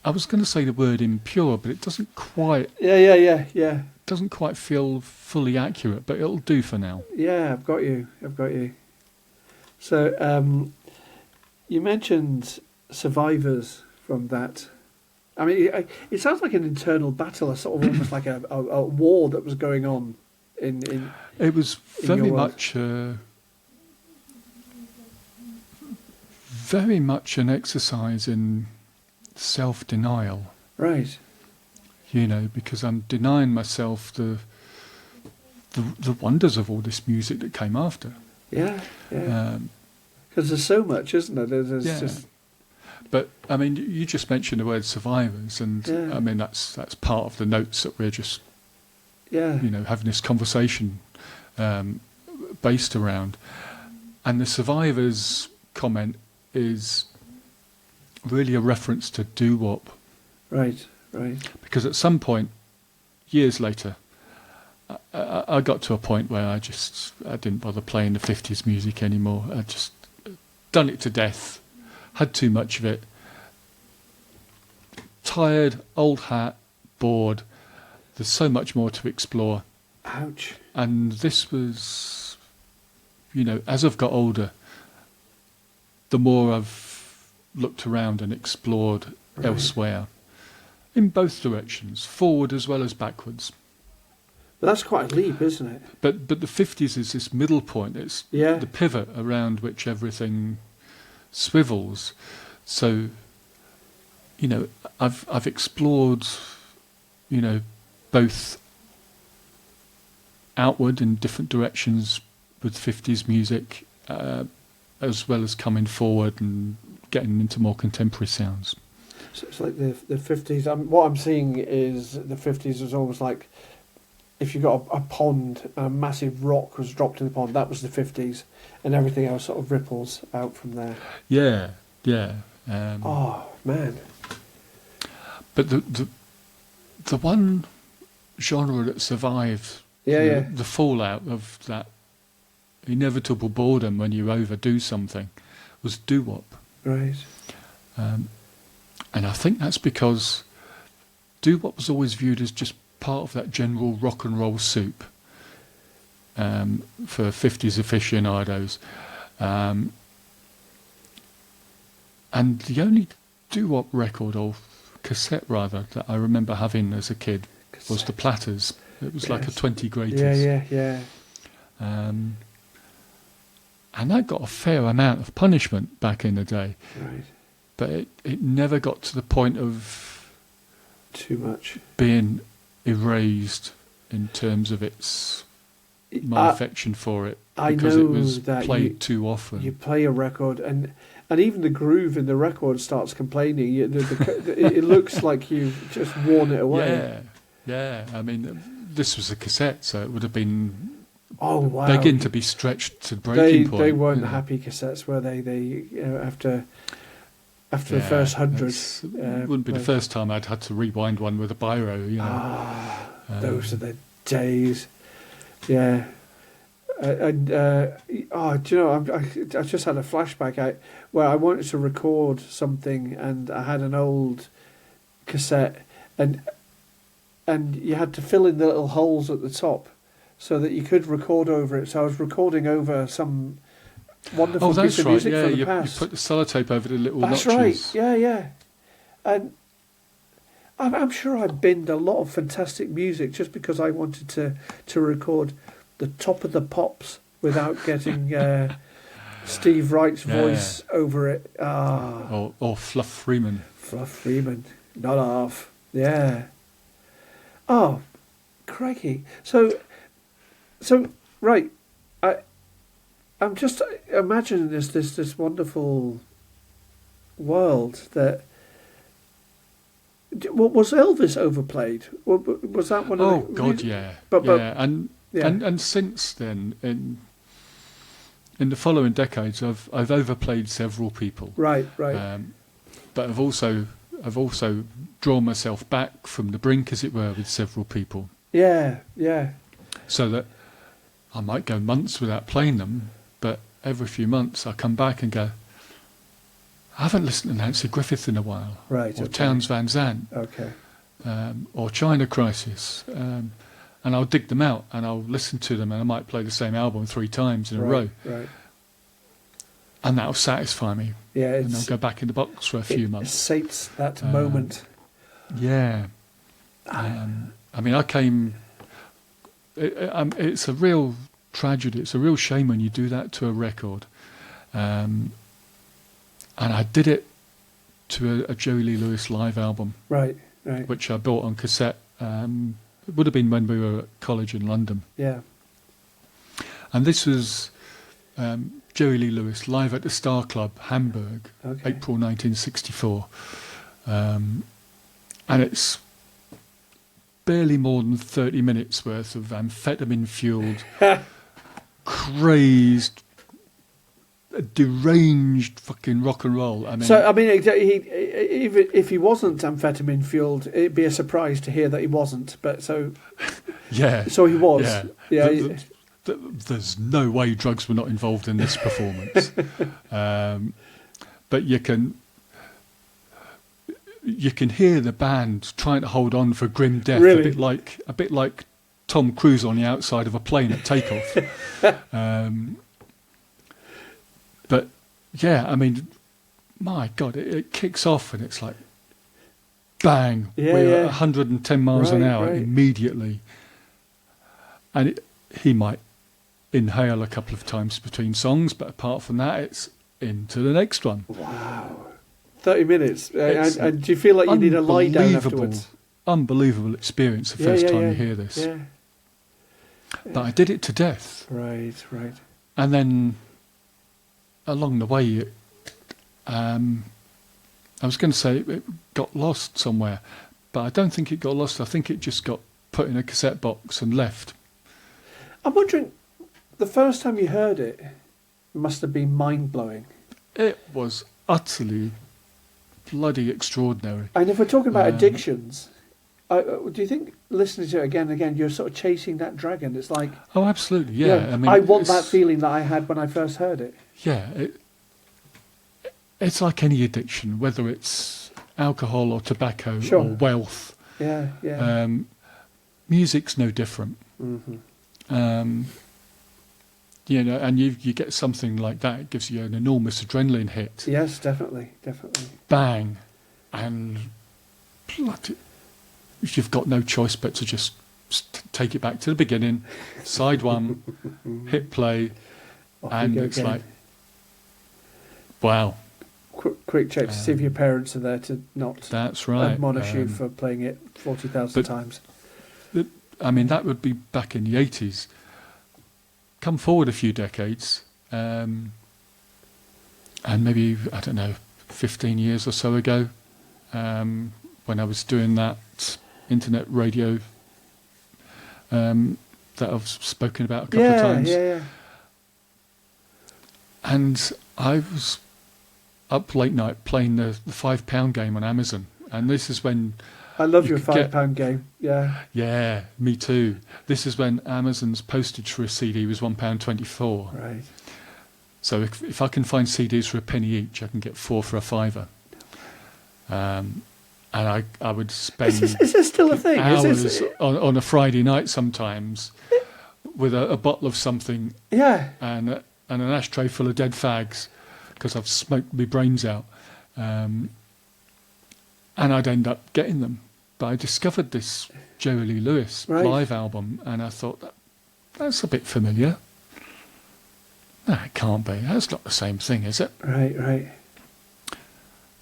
S2: I was going to say the word impure, but it doesn't quite...
S1: Yeah.
S2: Doesn't quite feel fully accurate, but it'll do for now.
S1: Yeah, I've got you. So, you mentioned survivors from that. I mean, it sounds like an internal battle, a sort of almost like a war that was going on in
S2: It was very much an exercise in self-denial.
S1: Right.
S2: You know, because I'm denying myself the wonders of all this music that came after.
S1: Yeah. Because there's so much, isn't there? There's just...
S2: But I mean, you just mentioned the word survivors, and I mean that's part of the notes that we're just having this conversation based around. And the survivors comment is really a reference to doo-wop.
S1: Right.
S2: Because at some point, years later, I got to a point where I didn't bother playing the 50s music anymore. I just done it to death, had too much of it, tired, old hat, bored. There's so much more to explore.
S1: Ouch.
S2: And this was, as I've got older, the more I've looked around and explored elsewhere. In both directions, forward as well as backwards.
S1: But that's quite a leap, isn't it?
S2: But the 50s is this middle point. It's the pivot around which everything swivels. So, I've explored, both outward in different directions with 50s music, as well as coming forward and getting into more contemporary sounds.
S1: So it's like the 50s. What I'm seeing is the 50s was almost like if you got a pond, a massive rock was dropped in the pond, that was the 50s, and everything else sort of ripples out from there.
S2: Yeah.
S1: Oh, man.
S2: But the one genre that survived the fallout of that inevitable boredom when you overdo something was doo-wop.
S1: Right.
S2: And I think that's because doo-wop was always viewed as just part of that general rock and roll soup for 50s aficionados. And the only doo-wop record, or cassette rather, that I remember having as a kid was the Platters. It was like a 20 greatest.
S1: Yeah.
S2: And that got a fair amount of punishment back in the day.
S1: Right.
S2: But it never got to the point of
S1: too much
S2: being erased in terms of my affection for it, because it was played too often.
S1: You play a record and even the groove in the record starts complaining. It looks like you've just worn it away.
S2: Yeah. I mean, this was a cassette, so it would have been begging to be stretched to breaking point.
S1: They weren't happy cassettes, were they? After the first 100.
S2: It wouldn't be the first time I'd had to rewind one with a biro,
S1: Those are the days. Yeah. Do you know, I just had a flashback where I wanted to record something and I had an old cassette and you had to fill in the little holes at the top so that you could record over it. So I was recording over some wonderful piece of music from the past.
S2: You put the sellotape over the little notches.
S1: That's right, yeah. And I'm sure I binned a lot of fantastic music just because I wanted to record the top of the pops without getting Steve Wright's voice over it.
S2: Or Fluff Freeman.
S1: Fluff Freeman, not half. Yeah. Oh, crikey. So right. I'm just imagining this wonderful world that Was Elvis overplayed? Was that one?
S2: Oh God, yeah, and since then, in the following decades, I've overplayed several people.
S1: Right.
S2: But I've also drawn myself back from the brink, as it were, with several people.
S1: Yeah.
S2: So that I might go months without playing them, but every few months I come back and go, I haven't listened to Nancy Griffith in a while.
S1: Right.
S2: Or Townes Van Zandt.
S1: Okay.
S2: Or China Crisis. And I'll dig them out and I'll listen to them, and I might play the same album 3 times in a row.
S1: Right.
S2: And that'll satisfy me.
S1: Yeah.
S2: And I'll go back in the box for a few months.
S1: It sates that moment.
S2: Yeah. I mean, I came... it's a real tragedy. It's a real shame when you do that to a record. And I did it to a Jerry Lee Lewis live album. Right. Which I bought on cassette. It would have been when we were at college in London.
S1: Yeah.
S2: And this was Jerry Lee Lewis live at the Star Club, Hamburg, April 1964. And it's barely more than 30 minutes worth of amphetamine-fueled, crazed, deranged fucking rock and roll. I mean,
S1: so I mean, even if he wasn't amphetamine fueled, it'd be a surprise to hear that he wasn't. But so he was. Yeah.
S2: There's no way drugs were not involved in this performance. But you can hear the band trying to hold on for grim death,
S1: really?
S2: a bit like Tom Cruise on the outside of a plane at takeoff. But yeah, I mean, my God, it kicks off and it's like, bang, we're at 110 miles an hour immediately. And he might inhale a couple of times between songs, but apart from that, it's into the next one.
S1: Wow. 30 minutes. And do you feel like you need a lie down afterwards?
S2: Unbelievable experience the first time you hear this.
S1: Yeah.
S2: But I did it to death.
S1: Right.
S2: And then along the way, I was going to say it got lost somewhere, but I don't think it got lost. I think it just got put in a cassette box and left.
S1: I'm wondering, the first time you heard it must have been mind-blowing.
S2: It was utterly bloody extraordinary.
S1: And if we're talking about addictions, do you think listening to it again and again, you're sort of chasing that dragon? It's like...
S2: Oh, absolutely, yeah.
S1: I mean, I want that feeling that I had when I first heard it.
S2: Yeah, it's like any addiction, whether it's alcohol or tobacco or wealth.
S1: Yeah.
S2: Music's no different.
S1: Mm-hmm.
S2: You know, and you get something like that, it gives you an enormous adrenaline hit.
S1: Yes, definitely.
S2: Bang, and bloody, you've got no choice but to just take it back to the beginning, side one, hit play, and it's like, wow.
S1: Quick check to see if your parents are there to not admonish you for playing it 40,000 times.
S2: I mean, that would be back in the 80s. Come forward a few decades, and maybe, I don't know, 15 years or so ago, when I was doing that internet radio that I've spoken about a couple of times.
S1: Yeah.
S2: And I was up late night playing the £5 game on Amazon, and this is when...
S1: I love your £5 game, yeah.
S2: Yeah, me too. This is when Amazon's postage for a CD was £1.24.
S1: Right.
S2: So if I can find CDs for a penny each, I can get 4 for a £5. And I would spend...
S1: Is this still a thing?
S2: Hours on a Friday night sometimes with a bottle of something and an ashtray full of dead fags because I've smoked my brains out. And I'd end up getting them. But I discovered this Jerry Lee Lewis live album, and I thought, that's a bit familiar. No, it can't be. That's not the same thing, is it?
S1: Right.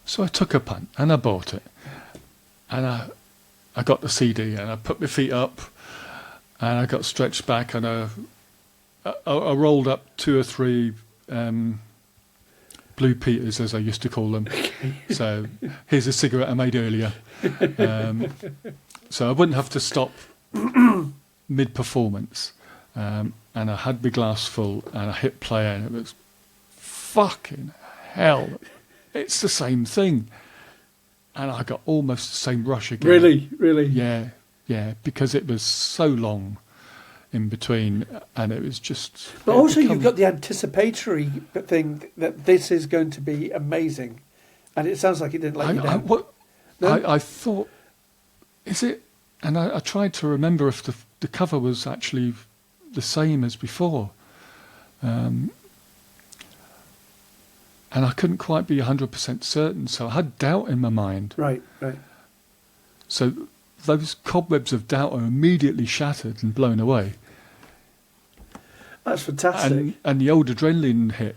S2: So I took a punt, and I bought it. And I got the CD, and I put my feet up, and I got stretched back, and I rolled up 2 or 3 Blue Peters, as I used to call them. So here's a cigarette I made earlier. So I wouldn't have to stop mid-performance. And I had my glass full, and I hit play, and it was fucking hell. It's the same thing. And I got almost the same rush again.
S1: Really?
S2: Yeah, because it was so long in between, and it was just...
S1: But also you've got the anticipatory thing that this is going to be amazing, and it sounds like it didn't let you down.
S2: I thought, is it... And I tried to remember if the cover was actually the same as before. And I couldn't quite be 100% certain, so I had doubt in my mind.
S1: Right.
S2: So those cobwebs of doubt are immediately shattered and blown away.
S1: That's fantastic.
S2: And the old adrenaline hit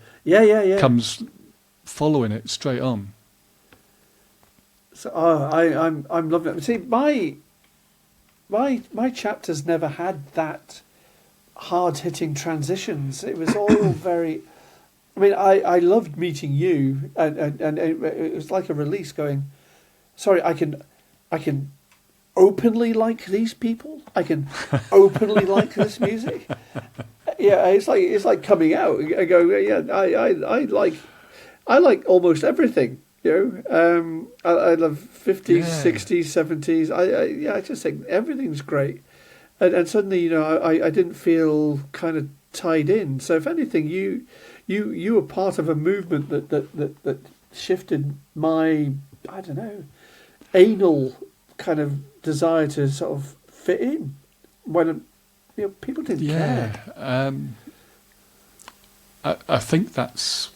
S2: comes following it straight on.
S1: So I'm loving it. See, my chapters never had that hard-hitting transitions. It was all very... I mean, I loved meeting you, and it was like a release going, sorry, I can openly like these people. I can openly like this music. Yeah, it's like coming out. I go, yeah, I like almost everything. You know, I love 50s, 60s, 70s. I just think everything's great. And suddenly, you know, I didn't feel kind of tied in. So if anything, you were part of a movement that shifted my, I don't know, anal kind of desire to sort of fit in when people didn't care.
S2: I think that's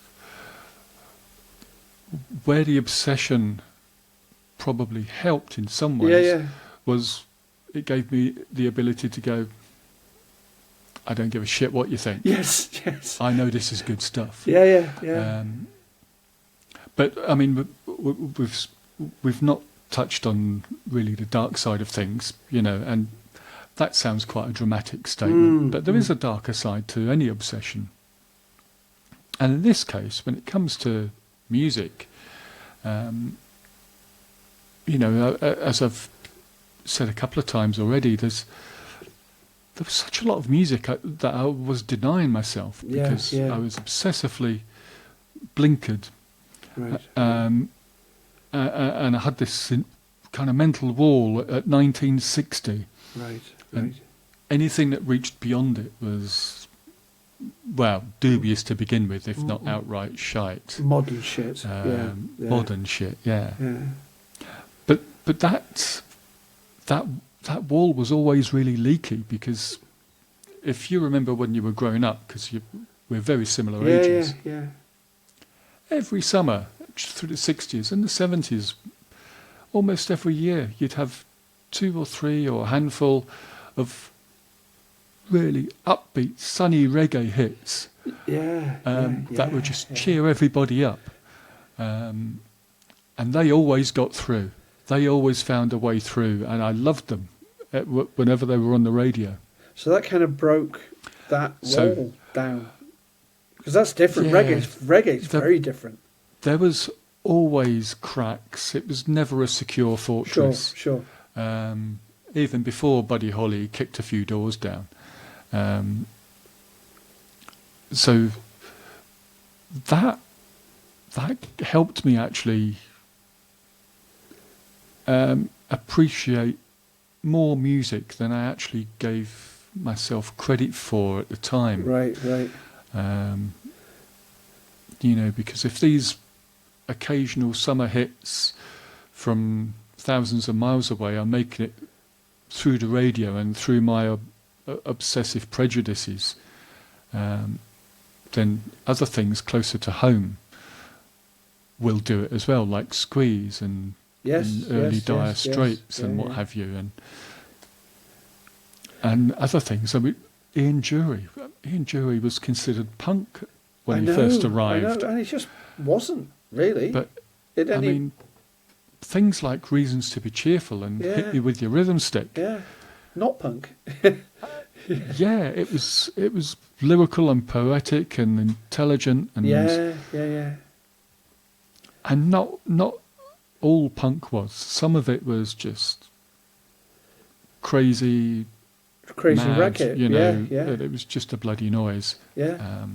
S2: where the obsession probably helped in some ways. Was it gave me the ability to go, I don't give a shit what you think.
S1: Yes.
S2: I know this is good stuff.
S1: Yeah.
S2: But I mean, we've not touched on really the dark side of things, you know, and that sounds quite a dramatic statement. But there is a darker side to any obsession. And in this case, when it comes to music, you know, as I've said a couple of times already, there was such a lot of music that I was denying myself because I was obsessively blinkered.
S1: Right.
S2: And I had this kind of mental wall at 1960.
S1: Right.
S2: And anything that reached beyond it was, well, dubious to begin with, if not outright shite.
S1: Modern shit.
S2: Modern shit, yeah. But that wall was always really leaky, because if you remember when you were growing up, because we're very similar ages.
S1: Yeah.
S2: Every summer through the 60s and the 70s, almost every year, you'd have 2 or 3 or a handful of really upbeat, sunny reggae hits that would just cheer everybody up. And they always got through. They always found a way through, and I loved them whenever they were on the radio.
S1: So that kind of broke that wall down. Because that's different. Reggae's very different.
S2: There was always cracks. It was never a secure fortress.
S1: Sure.
S2: Even before Buddy Holly kicked a few doors down. So that helped me actually appreciate more music than I actually gave myself credit for at the time.
S1: Right.
S2: You know, because if these occasional summer hits from thousands of miles away are making it through the radio and through my obsessive prejudices, then other things closer to home will do it as well, like Squeeze and early Dire Straits and what have you, and other things. I mean, Ian Dury was considered punk when he first arrived.
S1: I know, and it just wasn't really.
S2: But I mean, things like Reasons to Be Cheerful and Hit Me With Your Rhythm Stick.
S1: Yeah, not punk.
S2: Yeah, it was lyrical and poetic and intelligent and And not all punk was. Some of it was just crazy mad,
S1: racket.
S2: you know.
S1: Yeah.
S2: It was just a bloody noise.
S1: Yeah.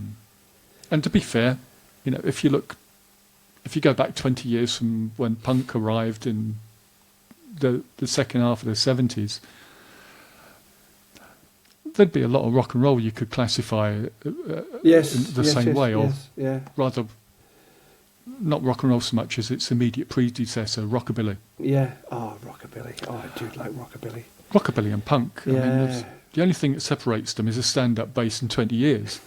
S2: And to be fair, you know, if you go back 20 years from when punk arrived in the second half of the 70s, there'd be a lot of rock and roll you could classify in the same way, or rather, not rock and roll so much as its immediate predecessor, rockabilly.
S1: Yeah. Oh, rockabilly. Oh, I do like rockabilly.
S2: Rockabilly and punk.
S1: Yeah.
S2: I mean, the only thing that separates them is a stand-up bass in 20 years.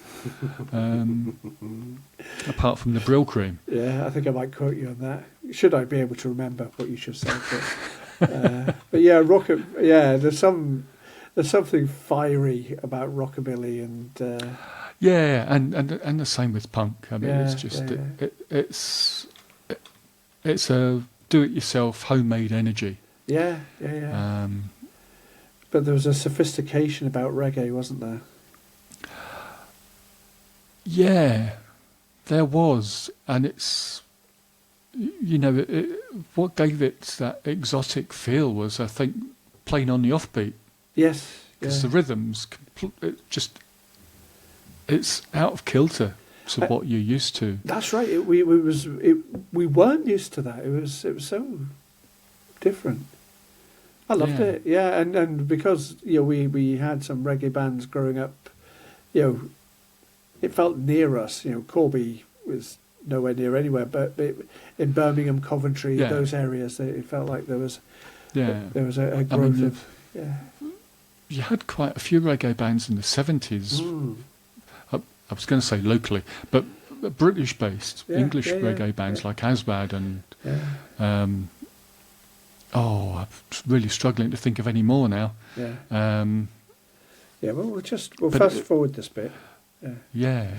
S2: Apart from the Brill Cream.
S1: Yeah, I think I might quote you on that. Should I be able to remember what you should say? But yeah, there's something fiery about rockabilly and.
S2: And the same with punk. I mean, it's just it's a do-it-yourself homemade energy.
S1: Yeah. But there was a sophistication about reggae, wasn't there?
S2: Yeah, there was, and it's, you know, what gave it that exotic feel was, I think, playing on the offbeat.
S1: Yes,
S2: because the rhythms, it's out of kilter to what you're used to.
S1: That's right. We weren't used to that. It was so different. I loved it. Yeah, and because we had some reggae bands growing up, it felt near us. Corby was nowhere near anywhere, but in Birmingham, Coventry, those areas, it felt like there was a growth of. Yeah.
S2: You had quite a few reggae bands in the 70s. I was going to say locally, but British-based English reggae bands like Asbad and. I'm really struggling to think of any more now.
S1: Yeah. We'll fast forward this bit.
S2: Yeah.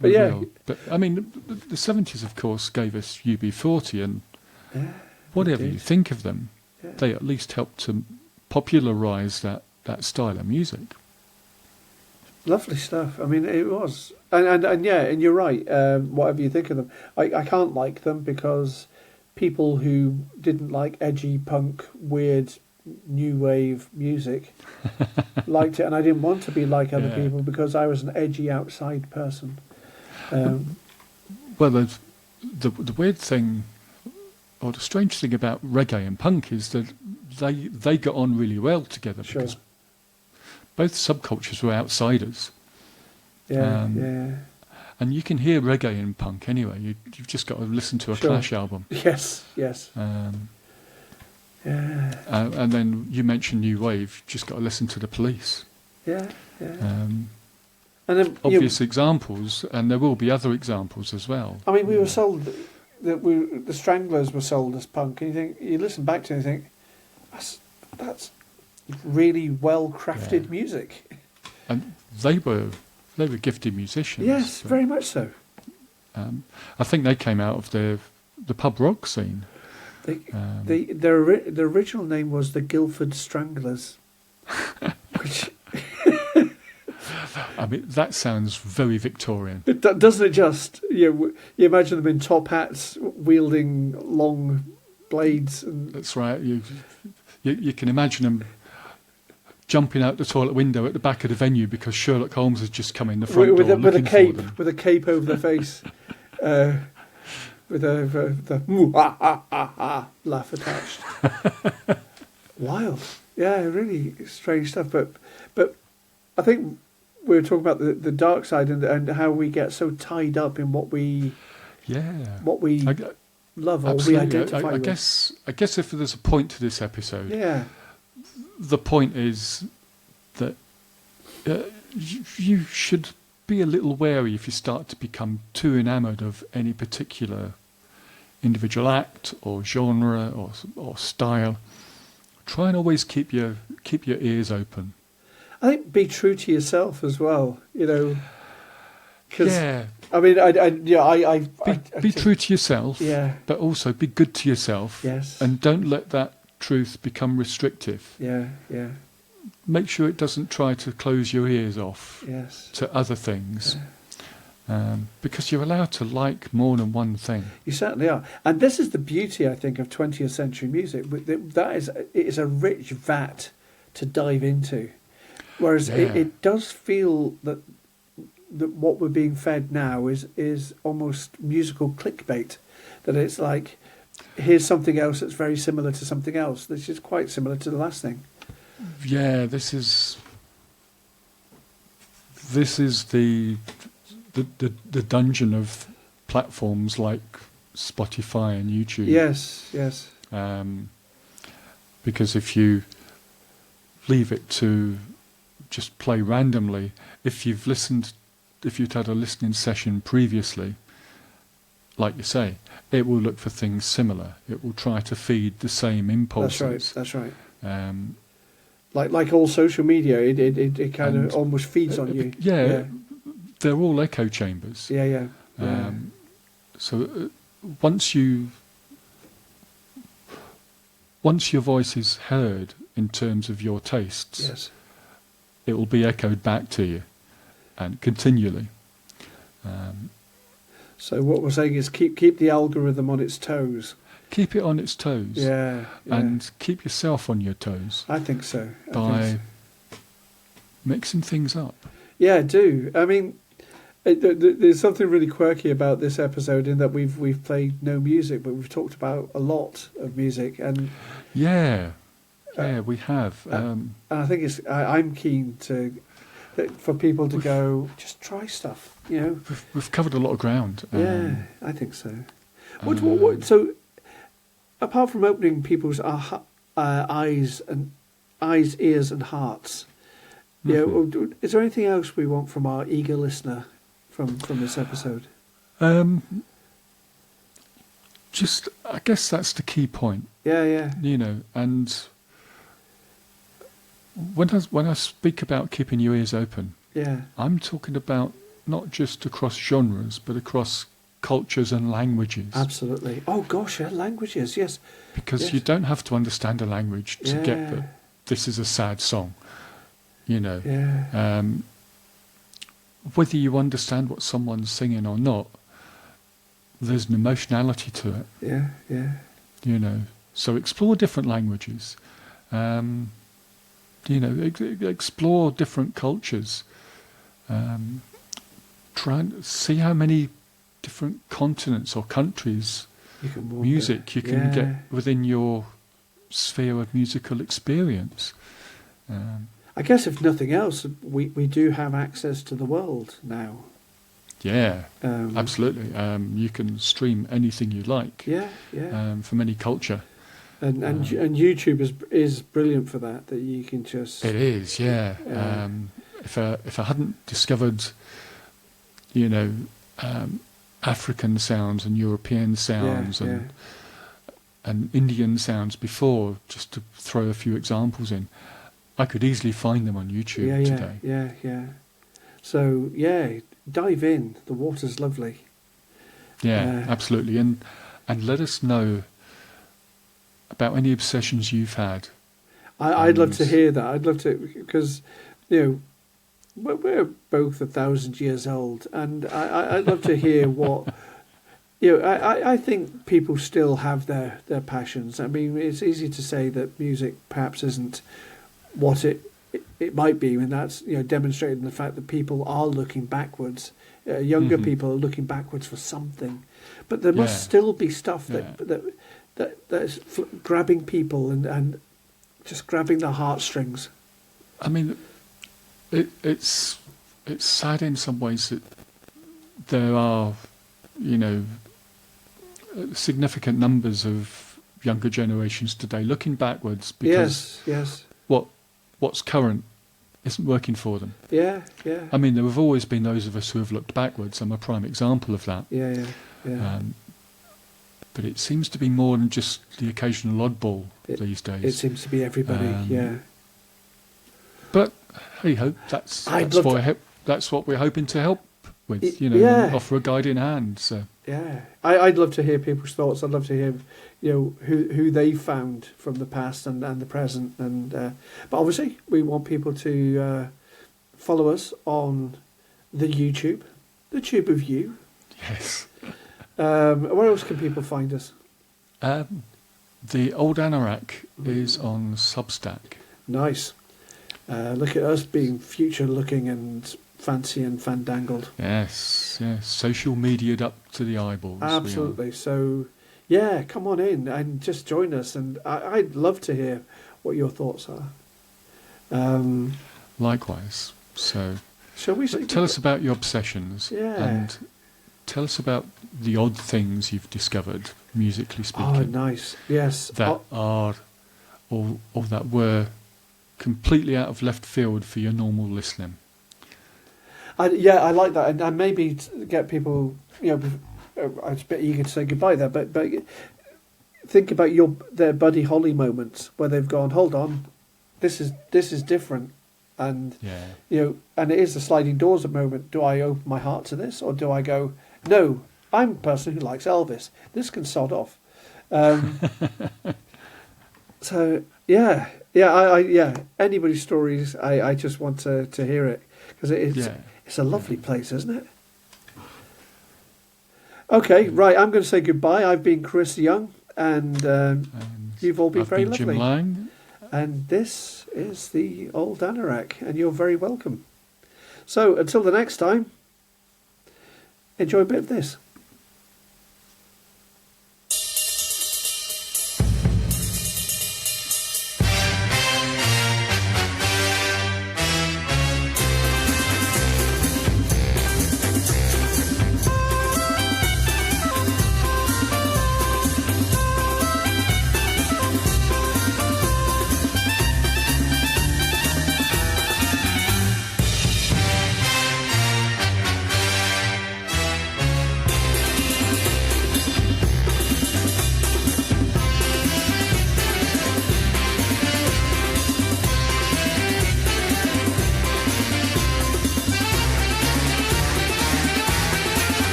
S1: But
S2: but I mean, the 70s, of course, gave us UB40, and whatever you think of them, they at least helped to popularise that style of music.
S1: Lovely stuff. I mean, it was, and you're right. Whatever you think of them, I can't like them because people who didn't like edgy punk, weird, new wave music liked it, and I didn't want to be like other people because I was an edgy outside person.
S2: Well, the weird thing, or the strange thing about reggae and punk is that they got on really well together because both subcultures were outsiders. And you can hear reggae in punk anyway. You've just got to listen to a Clash album.
S1: Yes.
S2: And then you mentioned new wave. You've just got to listen to the Police. And then obvious examples, and there will be other examples as well.
S1: I mean, we were sold the Stranglers were sold as punk, and you listen back to it and think that's really well crafted music.
S2: And they were gifted musicians.
S1: Yes, very much so.
S2: I think they came out of the pub rock scene.
S1: Their original name was the Guildford Stranglers. Which
S2: I mean, that sounds very Victorian.
S1: Doesn't it just? You imagine them in top hats, wielding long blades.
S2: That's right. You can imagine them jumping out the toilet window at the back of the venue because Sherlock Holmes has just come in the front door
S1: with a cape over their face, with the laugh attached. Wild, really strange stuff. But I think we were talking about the dark side and how we get so tied up in what we love or we identify with.
S2: I guess if there's a point to this episode, the point is that you should be a little wary if you start to become too enamoured of any particular individual act or genre or style. Try and always keep your ears open. I
S1: think be true to yourself as well. Because I mean,
S2: be true to yourself. But also be good to yourself.
S1: Yes.
S2: And don't let that truth become restrictive. Make sure it doesn't try to close your ears off to other things.
S3: Because you're allowed to like more than one thing.
S1: You certainly are. And this is the beauty, I think, of 20th century music. It is a rich vat to dive into. Whereas it does feel that what we're being fed now is almost musical clickbait. That it's like, here's something else that's very similar to something else. This is quite similar to the last thing.
S3: Yeah, this is the dungeon of platforms like Spotify and YouTube.
S1: Yes.
S3: Because if you leave it to just play randomly, if you've had a listening session previously, like you say, it will look for things similar. It will try to feed the same impulses.
S1: That's right. Like all social media, it kind of almost feeds on you.
S3: Yeah, they're all echo chambers.
S1: Yeah.
S3: So once your voice is heard in terms of your tastes,
S1: yes,
S3: it will be echoed back to you, and continually.
S1: So what we're saying is keep the algorithm on its toes.
S3: Keep it on its toes.
S1: Yeah.
S3: And keep yourself on your toes.
S1: I think so.
S3: By mixing things up.
S1: Yeah, do. I mean, there's something really quirky about this episode in that we've played no music, but we've talked about a lot of music, and
S3: we have.
S1: And I think I'm keen for people to go just try stuff. You know,
S3: we've covered a lot of ground.
S1: I think so. So, apart from opening people's eyes, ears, and hearts, is there anything else we want from our eager listener from this episode?
S3: Just, I guess that's the key point.
S1: Yeah.
S3: You know, and when I speak about keeping your ears open, I'm talking about not just across genres, but across cultures and languages.
S1: Absolutely. Oh gosh, languages, yes.
S3: Because you don't have to understand a language to get that this is a sad song. You know.
S1: Yeah.
S3: Whether you understand what someone's singing or not, there's an emotionality to it.
S1: Yeah.
S3: You know. So explore different languages. Explore different cultures. Try and see how many different continents or countries you can get within your sphere of musical experience.
S1: I guess if nothing else, we do have access to the world now.
S3: Yeah, absolutely. You can stream anything you like.
S1: Yeah.
S3: From any culture.
S1: And YouTube is brilliant for that. That you can just.
S3: It is, yeah. If I hadn't discovered, African sounds and European sounds and Indian sounds before, just to throw a few examples in, I could easily find them on YouTube today.
S1: Yeah. So dive in. The water's lovely.
S3: Yeah, absolutely. And let us know about any obsessions you've had.
S1: I'd love to hear that. I'd love to, because we're both 1,000 years old, and I'd love to hear what I think people still have their passions. I mean, it's easy to say that music perhaps isn't what it might be, and that's demonstrated in the fact that people are looking backwards. Younger people are looking backwards for something, but there must still be stuff that's grabbing people and just grabbing their heartstrings.
S3: I mean, it's sad in some ways that there are, significant numbers of younger generations today looking backwards because what's current isn't working for them.
S1: Yeah.
S3: I mean, there have always been those of us who have looked backwards. I'm a prime example of that.
S1: Yeah.
S3: But it seems to be more than just the occasional oddball these days.
S1: It seems to be everybody,
S3: But hey ho, that's what we're hoping to help with, and offer a guiding hand. So
S1: I'd love to hear people's thoughts. I'd love to hear, who they found from the past and the present. And but obviously, we want people to follow us on the YouTube. The Tube of You.
S3: Yes.
S1: Where else can people find us?
S3: The Old Anorak is on Substack.
S1: Nice. Look at us being future-looking and fancy and fandangled.
S3: Yes, yes. Social media'd up to the eyeballs.
S1: Absolutely. So, yeah, come on in and just join us. And I'd love to hear what your thoughts are.
S3: Likewise. So,
S1: shall we
S3: tell us about your obsessions.
S1: Yeah.
S3: And tell us about the odd things you've discovered, musically speaking.
S1: Oh, nice. Yes.
S3: That are, or that were completely out of left field for your normal listening.
S1: I like that, and maybe get people. I was a bit eager to say goodbye there, but think about their Buddy Holly moments where they've gone, hold on, this is different, and and it is the sliding doors at the moment. Do I open my heart to this, or do I go, no, I'm a person who likes Elvis. This can sod off. So yeah. Anybody's stories, I just want to hear it because it's a lovely place, isn't it? Okay, right. I'm going to say goodbye. I've been Chris Young, and you've all been very lovely.
S3: Jim Lang.
S1: And this is the Old Anorak, and you're very welcome. So until the next time, enjoy a bit of this.